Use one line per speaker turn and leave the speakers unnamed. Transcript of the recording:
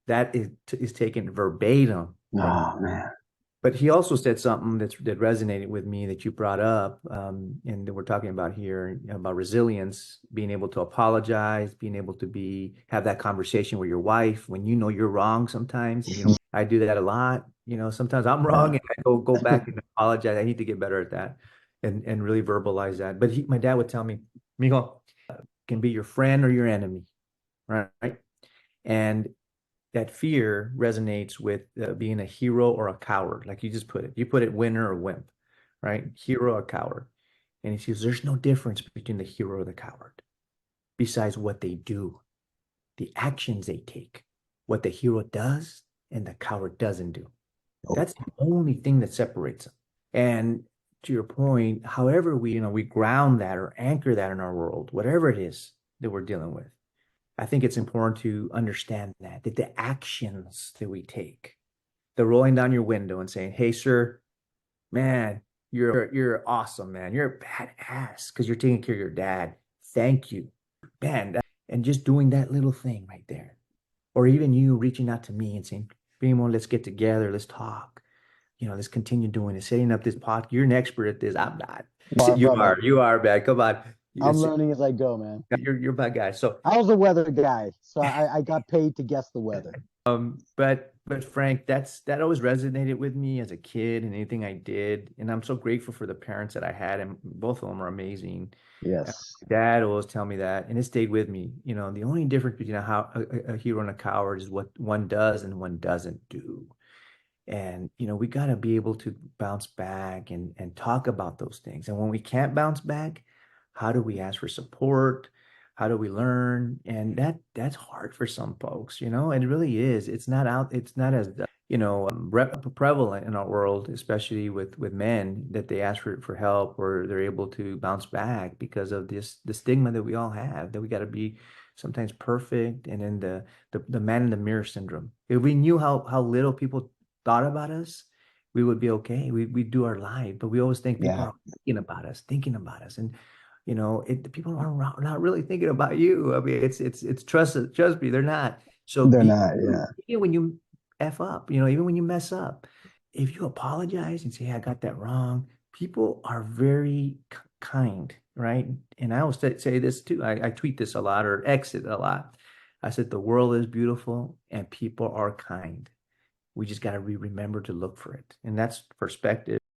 That is taken verbatim from.
Oh man.
But he also said something that resonated with me that you brought up, and that we're talking about here about resilience, being able to apologize, being able to have that conversation with your wife when you know you're wrong sometimes. And I do that a lot. Sometimes I'm wrong
Yeah.
and I go back and apologize. I need to get better at that and really verbalize that. But my dad would tell me, Mijo, can be your friend or your enemy, right? And that fear resonates with being a hero or a coward, like you just put it. You put it winner or wimp, right? Hero or coward. And he says, there's no difference between the hero or the coward besides what they do, the actions they take, what the hero does and the coward doesn't do.
Oh,
That's the only thing that separates them. And to your point, however we ground that or anchor that in our world, whatever it is that we're dealing with, I think it's important to understand that the actions that we take, the rolling down your window and saying, "Hey, sir, man, you're awesome, man. You're a badass because you're taking care of your dad. Thank you, man." And just doing that little thing right there, or even you reaching out to me and saying, "Primo, let's get together. Let's talk. Let's continue doing it. Setting up this pod. You're an expert at this. I'm not.
far
You
from it.
are. You are, man. Come on.
I'm
It's,
learning as I go, man.
you're my guy. So
I was a weather guy, so I got paid to guess the weather.
but Frank, that always resonated with me as a kid and anything I did. And I'm so grateful for the parents that I had, and both of them are amazing.
Yes.
My dad always tell me that, and it stayed with me. The only difference between a hero and a coward is what one does and one doesn't do. And we got to be able to bounce back and talk about those things. And when we can't bounce back, how do we ask for support? How do we learn? And that's hard for some folks, and it really is. It's not as prevalent in our world, especially with men, that they ask for help or they're able to bounce back because of the stigma that we all have, that we got to be sometimes perfect, and then the man in the mirror syndrome. If we knew how little people thought about us, we would be okay. We do our life, but we always think people
Yeah.
are thinking about us, and the people are not really thinking about you. I mean, it's trust me, they're not. So
They're
be
not. Yeah.
even when you f up, even when you mess up, if you apologize and say, "Hey, I got that wrong," people are very kind, right? And I always say this too. I tweet this a lot or exit a lot. I said the world is beautiful and people are kind. We just got to remember to look for it. And that's perspective.